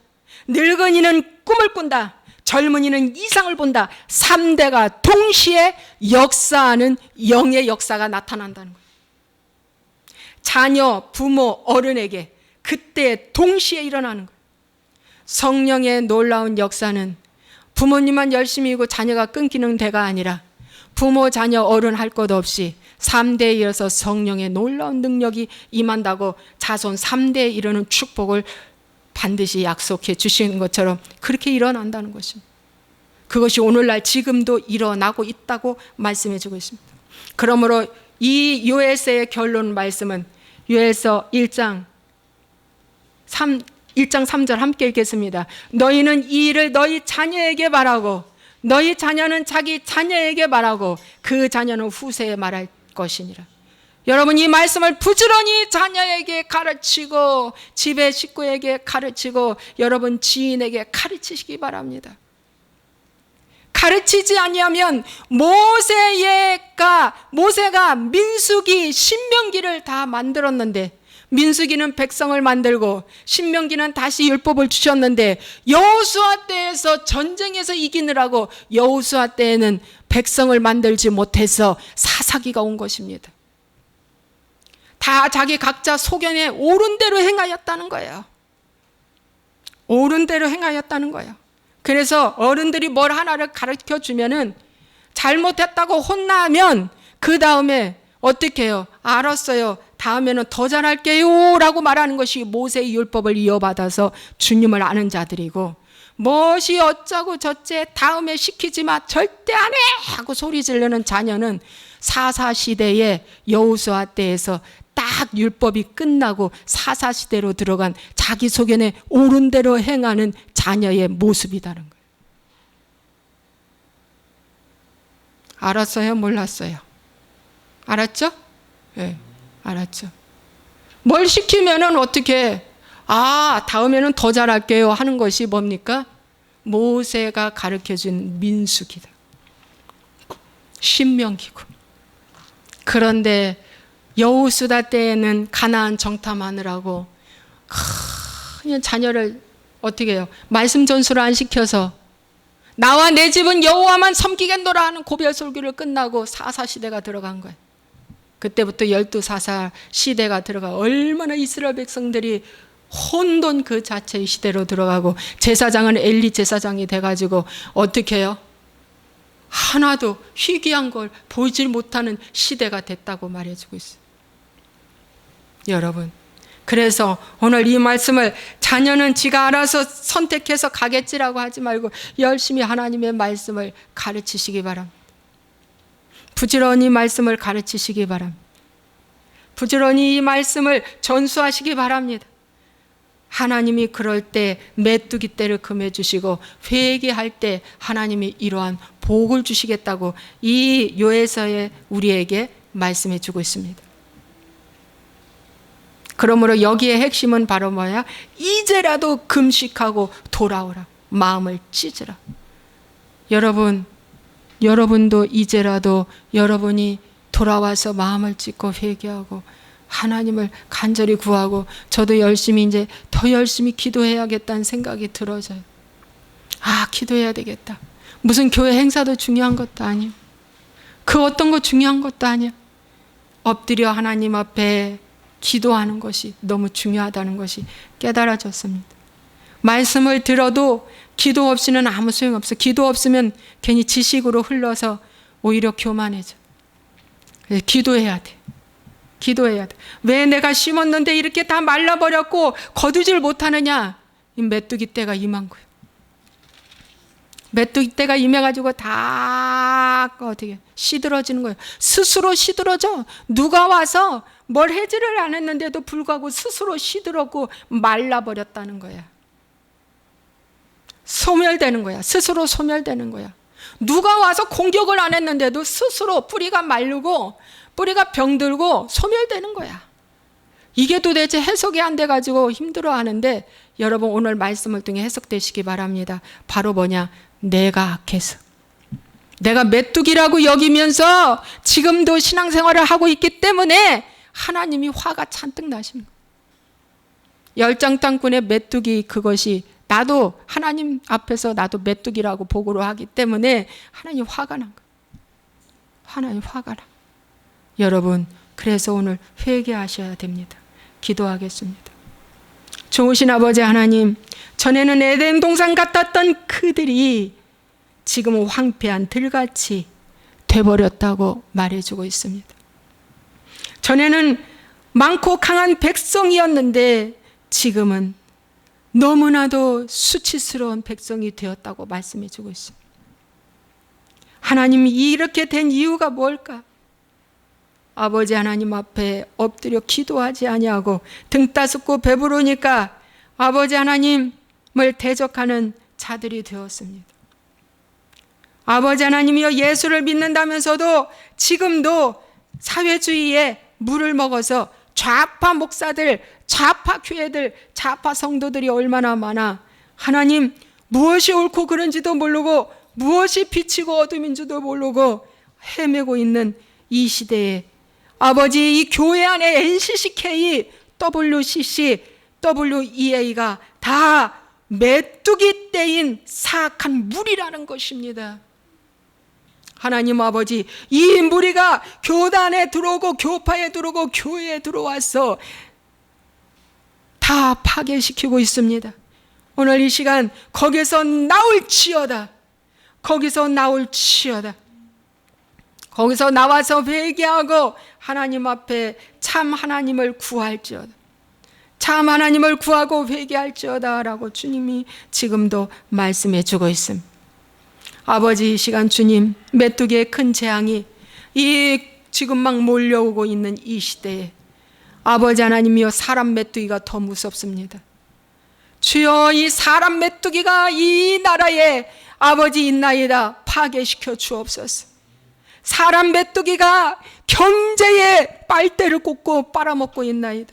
늙은이는 꿈을 꾼다. 젊은이는 이상을 본다. 3대가 동시에 역사하는 영의 역사가 나타난다는 거예요. 자녀, 부모, 어른에게 그때 동시에 일어나는 거예요. 성령의 놀라운 역사는 부모님만 열심히 이고 자녀가 끊기는 대가 아니라 부모, 자녀, 어른 할 것 없이 3대에 이어서 성령의 놀라운 능력이 임한다고 자손 3대에 이르는 축복을 반드시 약속해 주시는 것처럼 그렇게 일어난다는 것입니다. 그것이 오늘날 지금도 일어나고 있다고 말씀해 주고 있습니다. 그러므로 이 요엘서의 결론 말씀은 요엘서 1장 3절 함께 읽겠습니다. 너희는 이 일을 너희 자녀에게 말하고 너희 자녀는 자기 자녀에게 말하고 그 자녀는 후세에 말할 것이니라. 여러분, 이 말씀을 부지런히 자녀에게 가르치고 집의 식구에게 가르치고 여러분 지인에게 가르치시기 바랍니다. 가르치지 아니하면 모세가 민수기, 신명기를 다 만들었는데 민수기는 백성을 만들고 신명기는 다시 율법을 주셨는데 여호수아 때에서 전쟁에서 이기느라고 여호수아 때에는 백성을 만들지 못해서 사사기가 온 것입니다. 다 자기 각자 소견에 옳은 대로 행하였다는 거예요. 옳은 대로 행하였다는 거예요. 그래서 어른들이 뭘 하나를 가르쳐 주면은 잘못했다고 혼나면 그 다음에 어떻게 해요? 알았어요. 다음에는 더 잘할게요 라고 말하는 것이 모세의 율법을 이어받아서 주님을 아는 자들이고, 무엇이 어쩌고 저쩌 다음에 시키지 마 절대 안 해 하고 소리 지르는 자녀는 사사시대의 여호수아 때에서 딱 율법이 끝나고 사사시대로 들어간 자기 소견에 옳은 대로 행하는 자녀의 모습이라는 거예요. 알았어요? 몰랐어요? 알았죠? 네, 알았죠. 뭘 시키면은 어떻게, 다음에는 더 잘할게요 하는 것이 뭡니까? 모세가 가르쳐준 민수기다. 신명기고. 그런데 여호수아 때에는 가나안 정탐하느라고 그냥 자녀를 어떻게 해요? 말씀 전수를 안 시켜서 나와 내 집은 여호와만 섬기겠노라 하는 고별 설교를 끝나고 사사시대가 들어간 거예요. 그때부터 12사사 시대가 들어가 얼마나 이스라엘 백성들이 혼돈 그 자체의 시대로 들어가고, 제사장은 엘리 제사장이 돼가지고 어떻게 해요? 하나도 희귀한 걸 보지 못하는 시대가 됐다고 말해주고 있어요. 여러분, 그래서 오늘 이 말씀을 자녀는 지가 알아서 선택해서 가겠지라고 하지 말고 열심히 하나님의 말씀을 가르치시기 바랍니다. 부지런히 말씀을 가르치시기 바랍니다. 부지런히 이 말씀을 전수하시기 바랍니다. 하나님이 그럴 때 메뚜기 떼를 금해 주시고 회개할 때 하나님이 이러한 복을 주시겠다고 이 요엘서에 우리에게 말씀해 주고 있습니다. 그러므로 여기에 핵심은 바로 뭐야? 이제라도 금식하고 돌아오라. 마음을 찢으라. 여러분도 이제라도 여러분이 돌아와서 마음을 찢고 회개하고 하나님을 간절히 구하고, 저도 열심히 이제 더 열심히 기도해야겠다는 생각이 들어져요. 기도해야 되겠다. 무슨 교회 행사도 중요한 것도 아니에요. 그 어떤 거 중요한 것도 아니야. 엎드려 하나님 앞에 기도하는 것이 너무 중요하다는 것이 깨달아졌습니다. 말씀을 들어도 기도 없이는 아무 소용없어. 기도 없으면 괜히 지식으로 흘러서 오히려 교만해져. 그래서 기도해야 돼. 기도해야 돼. 왜 내가 심었는데 이렇게 다 말라버렸고 거두질 못하느냐? 이 메뚜기 떼가 임한 거예요. 메뚜기 떼가 임해가지고 다 어떻게 시들어지는 거예요. 스스로 시들어져. 누가 와서 뭘 해지를 안 했는데도 불구하고 스스로 시들었고 말라버렸다는 거야. 소멸되는 거야. 스스로 소멸되는 거야. 누가 와서 공격을 안 했는데도 스스로 뿌리가 마르고 뿌리가 병들고 소멸되는 거야. 이게 도대체 해석이 안 돼가지고 힘들어하는데 여러분 오늘 말씀을 통해 해석되시기 바랍니다. 바로 뭐냐? 내가 악해서, 내가 메뚜기라고 여기면서 지금도 신앙생활을 하고 있기 때문에 하나님이 화가 잔뜩 나신 거예요. 열장땅꾼의 메뚜기, 그것이 나도 하나님 앞에서 나도 메뚜기라고 보고로 하기 때문에 하나님 화가 난 거예요. 하나님 화가 나. 여러분, 그래서 오늘 회개하셔야 됩니다. 기도하겠습니다. 좋으신 아버지 하나님, 전에는 에덴 동산 같았던 그들이 지금은 황폐한 들같이 돼버렸다고 말해주고 있습니다. 전에는 많고 강한 백성이었는데 지금은 너무나도 수치스러운 백성이 되었다고 말씀해주고 있습니다. 하나님, 이렇게 된 이유가 뭘까? 아버지 하나님 앞에 엎드려 기도하지 아니하고 등 따숩고 배부르니까 아버지 하나님을 대적하는 자들이 되었습니다. 아버지 하나님이여, 예수를 믿는다면서도 지금도 사회주의에 물을 먹어서 좌파 목사들, 좌파 교회들, 좌파 성도들이 얼마나 많아. 하나님, 무엇이 옳고 그른지도 모르고 무엇이 빛이고 어둠인지도 모르고 헤매고 있는 이 시대에 아버지, 이 교회 안에 NCCK, WCC, WEA가 다 메뚜기 떼인 사악한 무리라는 것입니다. 하나님 아버지, 이 무리가 교단에 들어오고 교파에 들어오고 교회에 들어와서 다 파괴시키고 있습니다. 오늘 이 시간 거기서 나올지어다. 거기서 나올지어다. 거기서 나와서 회개하고 하나님 앞에 참 하나님을 구할지어다. 참 하나님을 구하고 회개할지어다 라고 주님이 지금도 말씀해 주고 있습니다. 아버지, 이 시간 주님, 메뚜기의 큰 재앙이 이 지금 막 몰려오고 있는 이 시대에 아버지 하나님이여, 사람 메뚜기가 더 무섭습니다. 주여, 이 사람 메뚜기가 이 나라에 아버지 있나이다. 파괴시켜 주옵소서. 사람 메뚜기가 경제의 빨대를 꽂고 빨아먹고 있나이다.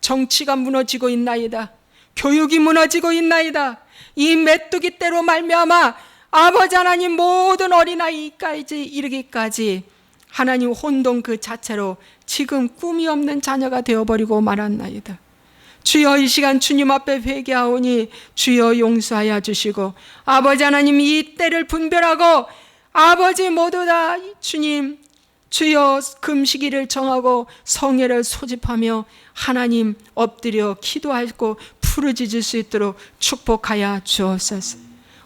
정치가 무너지고 있나이다. 교육이 무너지고 있나이다. 이 메뚜기 떼로 말미암아 아버지 하나님, 모든 어린아이까지 이르기까지 하나님 혼돈 그 자체로 지금 꿈이 없는 자녀가 되어버리고 말았나이다. 주여, 이 시간 주님 앞에 회개하오니 주여 용서하여 주시고 아버지 하나님, 이 때를 분별하고 아버지 모두 다 주님, 주여 금식일을 정하고 성회를 소집하며 하나님 엎드려 기도하고 부르짖을 수 있도록 축복하여 주옵소서.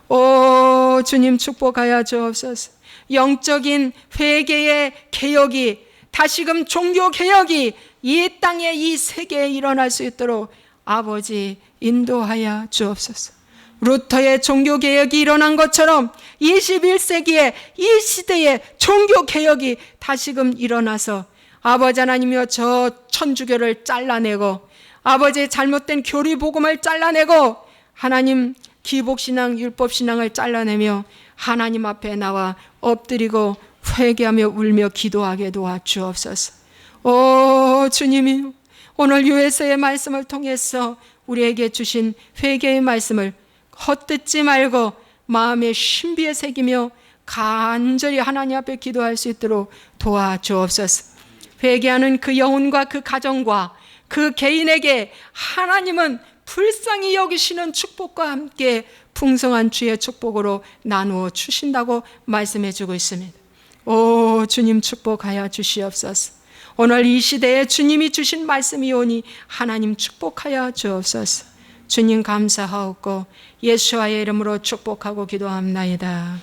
오 주님, 축복하여 주옵소서. 영적인 회개의 개혁이, 다시금 종교 개혁이 이 땅에, 이 세계에 일어날 수 있도록 아버지 인도하여 주옵소서. 루터의 종교 개혁이 일어난 것처럼 21세기에 이 시대에 종교 개혁이 다시금 일어나서 아버지 하나님이여, 저 천주교를 잘라내고 아버지의 잘못된 교리 복음을 잘라내고 하나님 기복신앙, 율법신앙을 잘라내며 하나님 앞에 나와 엎드리고 회개하며 울며 기도하게 도와주옵소서. 오 주님이 오늘 유에서의 말씀을 통해서 우리에게 주신 회개의 말씀을 헛듣지 말고 마음의 신비에 새기며 간절히 하나님 앞에 기도할 수 있도록 도와주옵소서. 회개하는 그 영혼과 그 가정과 그 개인에게 하나님은 불쌍히 여기시는 축복과 함께 풍성한 주의 축복으로 나누어 주신다고 말씀해 주고 있습니다. 오 주님, 축복하여 주시옵소서. 오늘 이 시대에 주님이 주신 말씀이오니 하나님 축복하여 주옵소서. 주님 감사하옵고 예수와의 이름으로 축복하고 기도합나이다.